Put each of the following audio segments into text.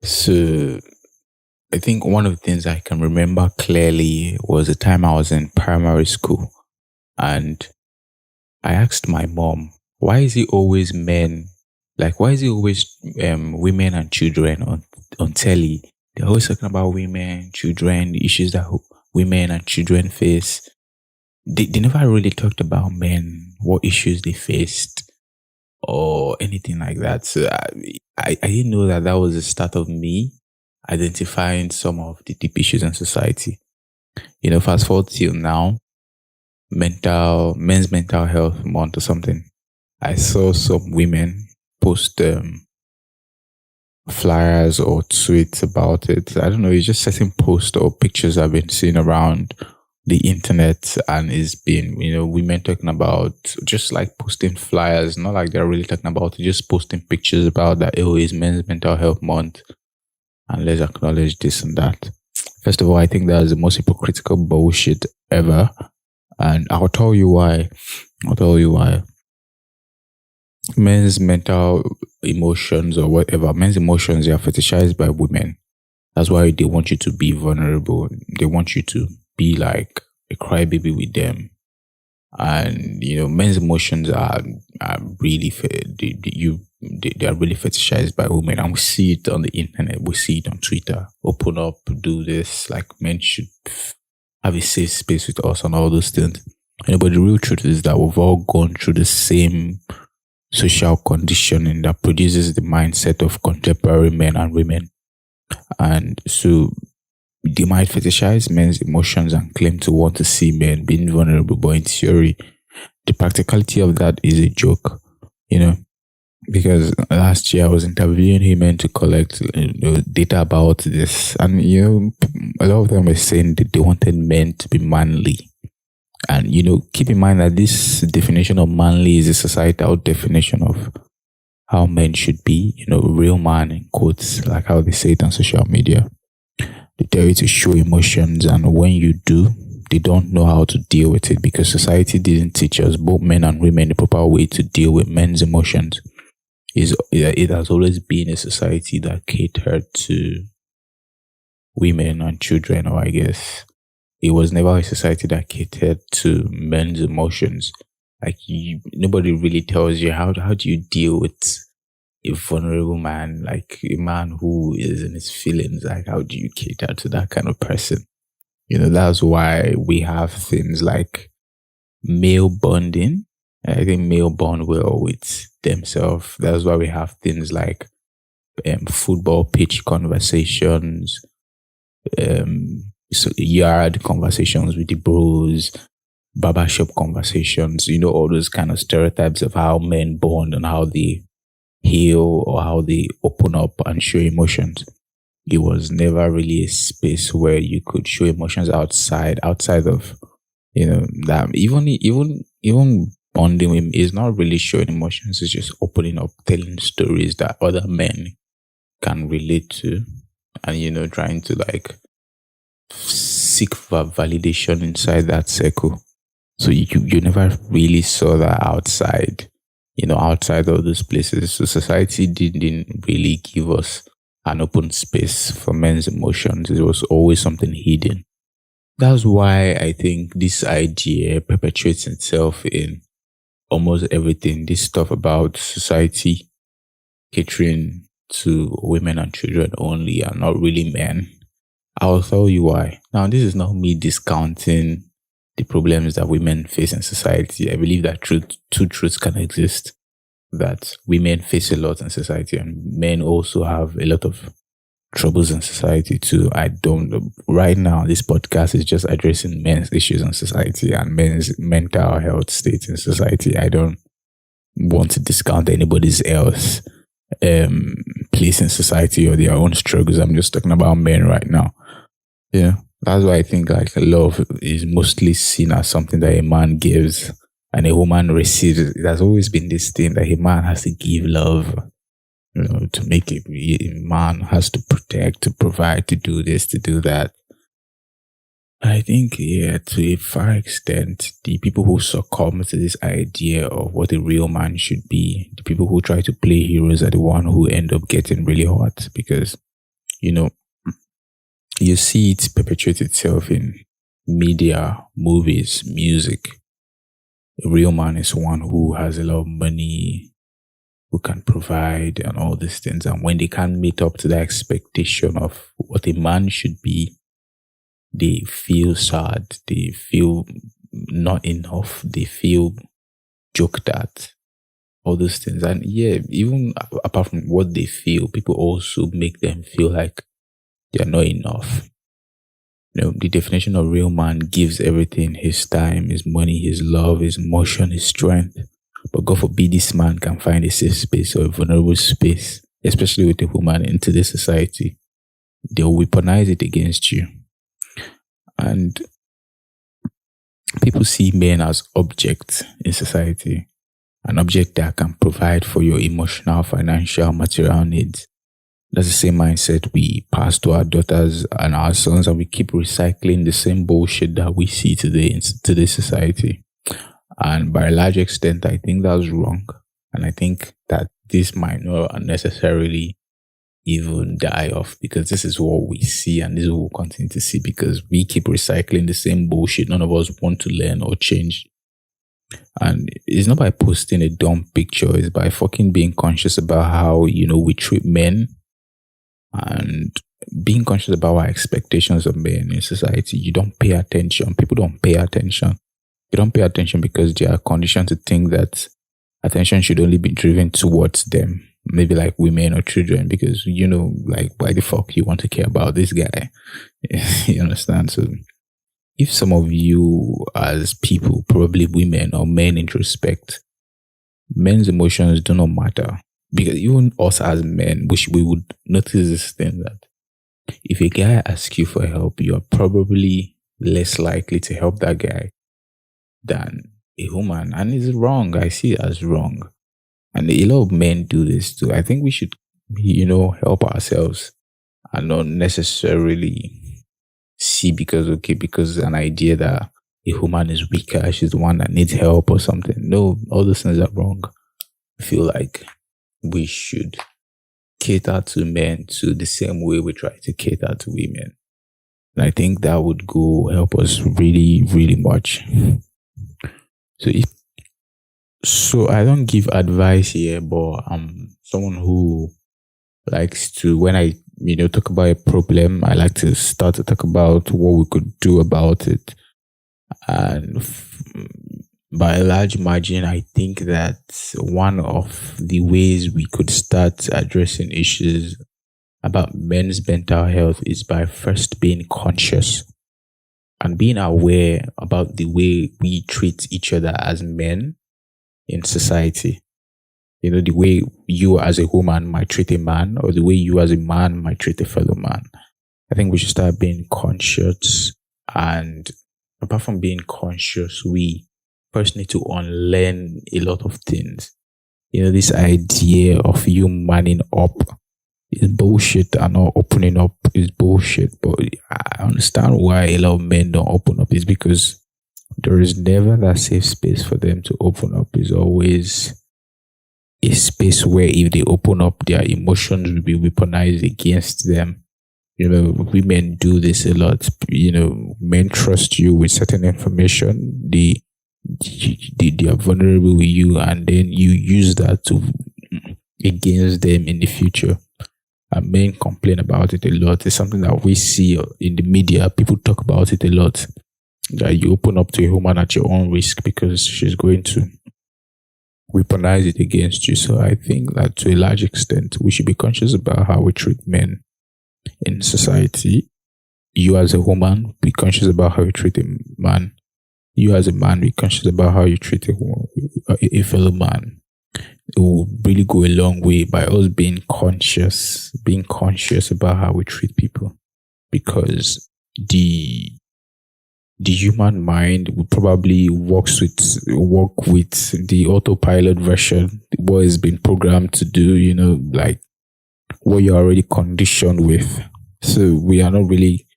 So I think one of the things I can remember clearly was the time I was in primary school, and I asked my mom, why is it always men? Like, why is it always women and children on telly? They're always talking about women, children, the issues that women and children face. They never really talked about men, what issues they faced, or anything like that. So I didn't know that that was the start of me identifying some of the deep issues in society. Fast forward till now, men's mental health month or something. I saw some women post flyers or tweets about it. I don't know, it's just certain posts or pictures I've been seeing around the internet, and it's been, women talking about just like posting flyers, not like they're really talking about it, just posting pictures about that, oh, it's men's mental health month and let's acknowledge this and that. First of all, I think that is the most hypocritical bullshit ever. And I'll tell you why. I'll tell you why. Men's mental emotions or whatever, men's emotions, they are fetishized by women. That's why they want you to be vulnerable. They want you to be like a crybaby with them. And men's emotions are really they are really fetishized by women, and we see it on the internet. We see it on Twitter. Open up, do this. Like, men should have a safe space with us and all those things. But the real truth is that we've all gone through the same social conditioning that produces the mindset of contemporary men and women. And so they might fetishize men's emotions and claim to want to see men being vulnerable, but in theory, the practicality of that is a joke, because last year I was interviewing women to collect data about this, and a lot of them were saying that they wanted men to be manly. And keep in mind that this definition of manly is a societal definition of how men should be, real man in quotes, like how they say it on social media. They tell you to show emotions, and when you do, they don't know how to deal with it because society didn't teach us, both men and women, the proper way to deal with men's emotions. It has always been a society that catered to women and children, or I guess it was never a society that catered to men's emotions. Like, nobody really tells you how do you deal with a vulnerable man, like a man who is in his feelings. Like, how do you cater to that kind of person? That's why we have things like male bonding. I think male bond well with themselves. That's why we have things like football pitch conversations, yard conversations with the bros, barbershop conversations, all those kind of stereotypes of how men bond and how they heal or how they open up and show emotions. It was never really a space where you could show emotions outside of, that even bonding with is not really showing emotions. It's just opening up, telling stories that other men can relate to, and trying to like seek for validation inside that circle. So you never really saw that outside, outside of those places. So society didn't really give us an open space for men's emotions. It was always something hidden. That's why I think this idea perpetuates itself in almost everything. This stuff about society catering to women and children only and not really men. I'll tell you why. Now, this is not me discounting the problems that women face in society. I believe that two truths can exist. That women face a lot in society and men also have a lot of troubles in society too. Right now, this podcast is just addressing men's issues in society and men's mental health state in society. I don't want to discount anybody's else place in society or their own struggles. I'm just talking about men right now. Yeah, that's why I think like love is mostly seen as something that a man gives and a woman receives. It has always been this thing that a man has to give love, to make it. A man has to protect, to provide, to do this, to do that. I think, yeah, to a far extent, the people who succumb to this idea of what a real man should be, the people who try to play heroes are the one who end up getting really hot because You know, you see it perpetuate itself in media, movies, music. A real man is one who has a lot of money, who can provide and all these things. And when they can't meet up to the expectation of what a man should be, they feel sad, they feel not enough, they feel joked at, all those things. And yeah, even apart from what they feel, people also make them feel like they're not enough. The definition of real man gives everything: his time, his money, his love, his emotion, his strength. But God forbid this man can find a safe space or a vulnerable space, especially with a woman in today's society. They'll weaponize it against you. And people see men as objects in society, an object that can provide for your emotional, financial, material needs. That's the same mindset we pass to our daughters and our sons, and we keep recycling the same bullshit that we see today in today's society. And by a large extent, I think that's wrong. And I think that this might not necessarily even die off, because this is what we see and this is what we'll continue to see, because we keep recycling the same bullshit. None of us want to learn or change. And it's not by posting a dumb picture, it's by fucking being conscious about how, we treat men, and being conscious about our expectations of men in society. You don't pay attention. People don't pay attention. They don't pay attention because they are conditioned to think that attention should only be driven towards them. Maybe like women or children, because, like, why the fuck you want to care about this guy? You understand? So if some of you as people, probably women or men, introspect, men's emotions do not matter. Because even us as men, we would notice this thing, that if a guy asks you for help, you're probably less likely to help that guy than a woman. And it's wrong. I see it as wrong. And a lot of men do this too. I think we should, help ourselves and not necessarily see because an idea that a woman is weaker, she's the one that needs help or something. No, all those things are wrong. I feel like we should cater to men to the same way we try to cater to women. And I think that would help us really, really much. So I don't give advice here, but I'm someone who likes to, when I, talk about a problem, I like to start to talk about what we could do about it. And by a large margin, I think that one of the ways we could start addressing issues about men's mental health is by first being conscious and being aware about the way we treat each other as men in society. The way you as a woman might treat a man, or the way you as a man might treat a fellow man. I think we should start being conscious. And apart from being conscious, we first need to unlearn a lot of things. This idea of you manning up is bullshit, and not opening up is bullshit. But I understand why a lot of men don't open up. Is because there is never that safe space for them to open up. It's always a space where if they open up, their emotions will be weaponized against them. Women do this a lot. Men trust you with certain information. They are vulnerable with you, and then you use that against them in the future. And men complain about it a lot. It's something that we see in the media. People talk about it a lot. That you open up to a woman at your own risk because she's going to weaponize it against you. So I think that to a large extent, we should be conscious about how we treat men in society. You as a woman, be conscious about how you treat a man. You as a man, be conscious about how you treat a fellow man. It will really go a long way by us being conscious about how we treat people. Because the human mind will probably work with the autopilot version, what has been programmed to do, like what you're already conditioned with. So we are not really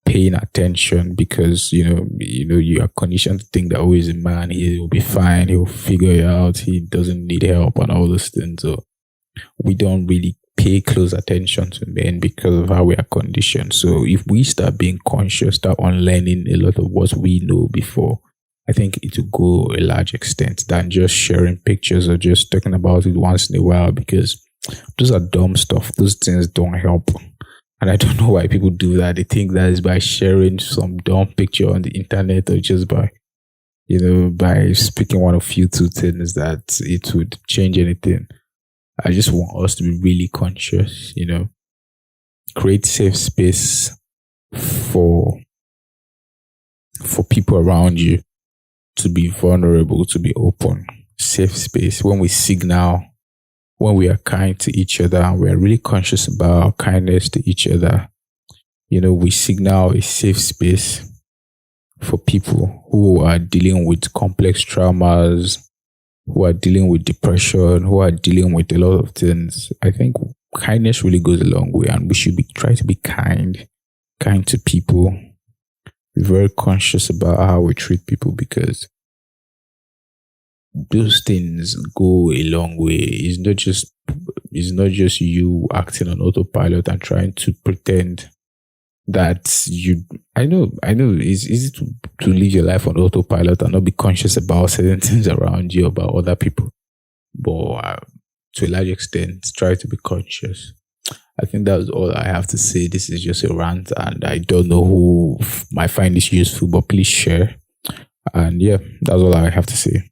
paying attention because, you are conditioned to think that, oh, he's a man, he will be fine, he'll figure it out, he doesn't need help and all those things. So we don't really pay close attention to men because of how we are conditioned. So if we start being conscious, start unlearning a lot of what we know before, I think it will go a large extent than just sharing pictures or just talking about it once in a while, because those are dumb stuff. Those things don't help. And I don't know why people do that. They think that is by sharing some dumb picture on the internet, or just by, by speaking one of few two things, that it would change anything. I just want us to be really conscious, create safe space for people around you to be vulnerable, to be open. Safe space when we signal, when we are kind to each other, and we are really conscious about our kindness to each other. We signal a safe space for people who are dealing with complex traumas, who are dealing with depression, who are dealing with a lot of things. I think kindness really goes a long way, and we should try to be kind to people. Be very conscious about how we treat people, because those things go a long way. It's not just you acting on autopilot and trying to pretend that you. I know it's easy to live your life on autopilot and not be conscious about certain things around you, about other people, but to a large extent try to be conscious. I think that's all I have to say. This is just a rant, and I don't know who might find this useful, but please share. And yeah, that's all I have to say.